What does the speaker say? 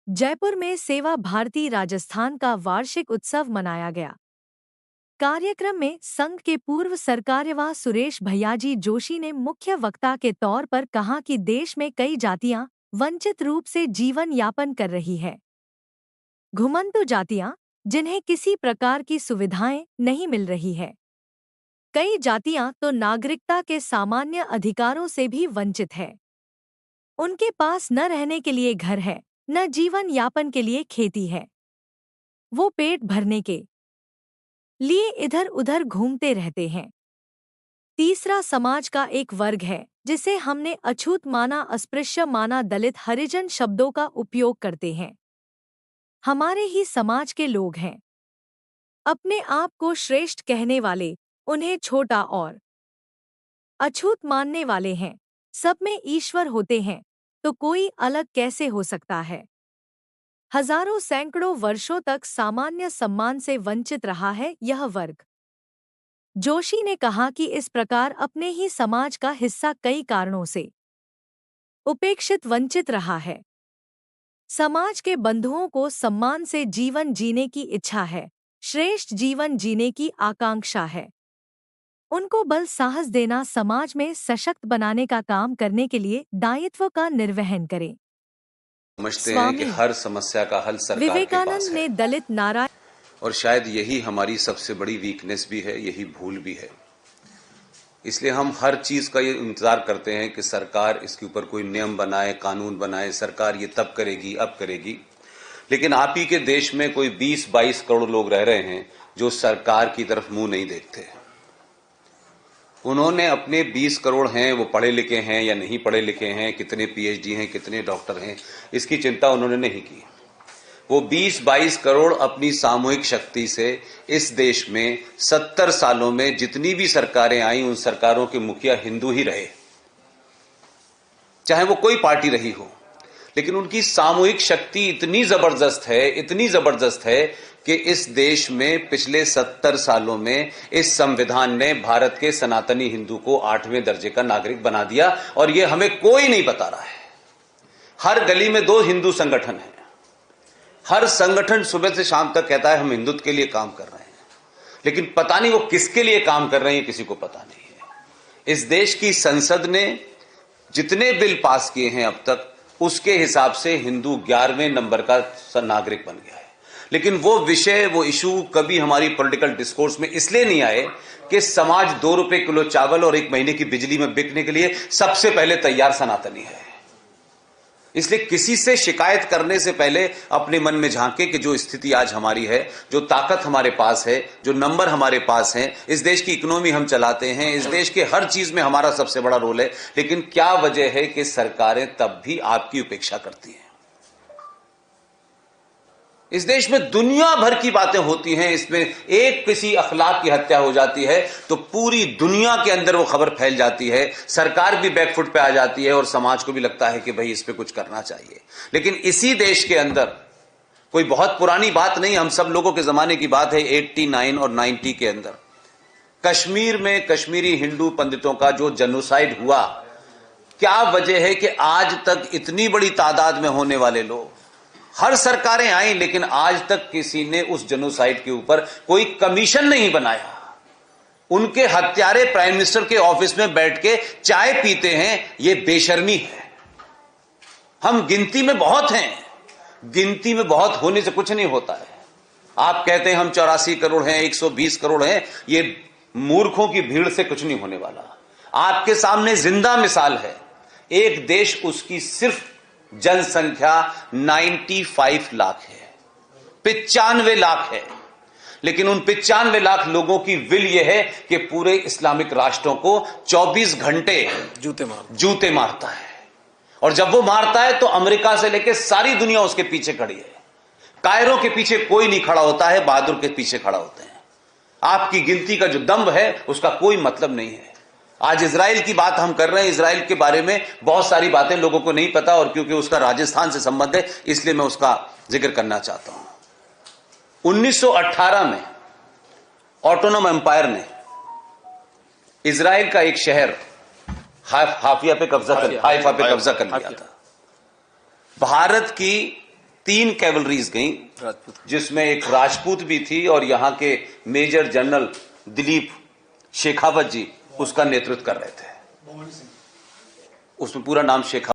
जयपुर में सेवा भारती राजस्थान का वार्षिक उत्सव मनाया गया। कार्यक्रम में संघ के पूर्व सरकार्यवाह सुरेश भैयाजी जोशी ने मुख्य वक्ता के तौर पर कहा कि देश में कई जातियां वंचित रूप से जीवन यापन कर रही है। घुमंतु जातियां जिन्हें किसी प्रकार की सुविधाएं नहीं मिल रही है। कई जातियां तो नागरिकता के सामान्य अधिकारों से भी वंचित है। उनके पास न रहने के लिए घर है, न जीवन यापन के लिए खेती है। वो पेट भरने के लिए इधर उधर घूमते रहते हैं। तीसरा समाज का एक वर्ग है जिसे हमने अछूत माना, अस्पृश्य माना, दलित, हरिजन शब्दों का उपयोग करते हैं। हमारे ही समाज के लोग हैं। अपने आप को श्रेष्ठ कहने वाले, उन्हें छोटा और अछूत मानने वाले हैं। सब में ईश्वर होते हैं तो कोई अलग कैसे हो सकता है। हजारों सैकड़ों वर्षों तक सामान्य सम्मान से वंचित रहा है यह वर्ग। जोशी ने कहा कि इस प्रकार अपने ही समाज का हिस्सा कई कारणों से उपेक्षित वंचित रहा है। समाज के बंधुओं को सम्मान से जीवन जीने की इच्छा है, श्रेष्ठ जीवन जीने की आकांक्षा है। उनको बल साहस देना, समाज में सशक्त बनाने का काम करने के लिए दायित्व का निर्वहन करें। समझते हैं कि हर समस्या का हल सरकार के पास है। विवेकानंद ने दलित नारा और शायद यही हमारी सबसे बड़ी वीकनेस भी है, यही भूल भी है। इसलिए हम हर चीज का ये इंतजार करते हैं कि सरकार इसके ऊपर कोई नियम बनाए, कानून बनाए, सरकार ये तब करेगी, अब करेगी। लेकिन आप ही के देश में कोई 20-22 करोड़ लोग रह रहे हैं जो सरकार की तरफ मुंह नहीं देखते। उन्होंने अपने 20 करोड़ हैं, वो पढ़े लिखे हैं या नहीं पढ़े लिखे हैं, कितने पीएचडी हैं, कितने डॉक्टर हैं, इसकी चिंता उन्होंने नहीं की। वो 20-22 करोड़ अपनी सामूहिक शक्ति से इस देश में 70 सालों में जितनी भी सरकारें आई, उन सरकारों के मुखिया हिंदू ही रहे, चाहे वो कोई पार्टी रही हो। लेकिन उनकी सामूहिक शक्ति इतनी जबरदस्त है कि इस देश में पिछले 70 सालों में इस संविधान ने भारत के सनातनी हिंदू को 8वें दर्जे का नागरिक बना दिया, और ये हमें कोई नहीं बता रहा है। हर गली में 2 हिंदू संगठन हैं। हर संगठन सुबह से शाम तक कहता है हम हिंदुत्व के लिए काम कर रहे हैं, लेकिन पता नहीं वो किसके लिए काम कर रहे हैं, किसी को पता नहीं है। इस देश की संसद ने जितने बिल पास किए हैं अब तक, उसके हिसाब से हिंदू 11वें नंबर का नागरिक बन गया है। लेकिन वो विषय, वो इशू कभी हमारी पॉलिटिकल डिस्कोर्स में इसलिए नहीं आए कि समाज 2 रुपए किलो चावल और 1 महीने की बिजली में बिकने के लिए सबसे पहले तैयार सनातनी है। इसलिए किसी से शिकायत करने से पहले अपने मन में झांके कि जो स्थिति आज हमारी है, जो ताकत हमारे पास है, जो नंबर हमारे पास है, इस देश की इकोनॉमी हम चलाते हैं, इस देश के हर चीज में हमारा सबसे बड़ा रोल है, लेकिन क्या वजह है कि सरकारें तब भी आपकी उपेक्षा करती हैं। इस देश में दुनिया भर की बातें होती हैं, इसमें एक किसी अखलाक की हत्या हो जाती है तो पूरी दुनिया के अंदर वो खबर फैल जाती है, सरकार भी बैकफुट पे आ जाती है और समाज को भी लगता है कि भाई इस पे कुछ करना चाहिए। लेकिन इसी देश के अंदर कोई बहुत पुरानी बात नहीं, हम सब लोगों के जमाने की बात है, 89 और 90 के अंदर कश्मीर में कश्मीरी हिंदू पंडितों का जो जेनोसाइड हुआ, क्या वजह है कि आज तक इतनी बड़ी तादाद में होने वाले लोग, हर सरकारें आई लेकिन आज तक किसी ने उस जेनोसाइड के ऊपर कोई कमीशन नहीं बनाया। उनके हत्यारे प्राइम मिनिस्टर के ऑफिस में बैठ के चाय पीते हैं, यह बेशर्मी है। हम गिनती में बहुत हैं, गिनती में बहुत होने से कुछ नहीं होता है। आप कहते हैं हम 84 करोड़ हैं, 120 करोड़ हैं, ये मूर्खों की भीड़ से कुछ नहीं होने वाला। आपके सामने जिंदा मिसाल है, एक देश, उसकी सिर्फ जनसंख्या 95 लाख है, 95 लाख है, लेकिन उन 95 लाख लोगों की विल यह है कि पूरे इस्लामिक राष्ट्रों को 24 घंटे जूते मारता है। और जब वो मारता है तो अमेरिका से लेकर सारी दुनिया उसके पीछे खड़ी है। कायरों के पीछे कोई नहीं खड़ा होता है, बहादुर के पीछे खड़ा होते हैं। आपकी गिनती का जो दम्भ है उसका कोई मतलब नहीं है। आज इजराइल की बात हम कर रहे हैं, इजराइल के बारे में बहुत सारी बातें लोगों को नहीं पता, और क्योंकि उसका राजस्थान से संबंध है इसलिए मैं उसका जिक्र करना चाहता हूं। 1918 में ऑटोनोम एम्पायर ने इजराइल का एक शहर हाइफा पे कब्जा कर लिया था। भारत की 3 कैवलरीज गई, जिसमें एक राजपूत भी थी और यहां के मेजर जनरल दिलीप शेखावत जी उसका नेतृत्व कर रहे थे। उसमें पूरा नाम शेखावत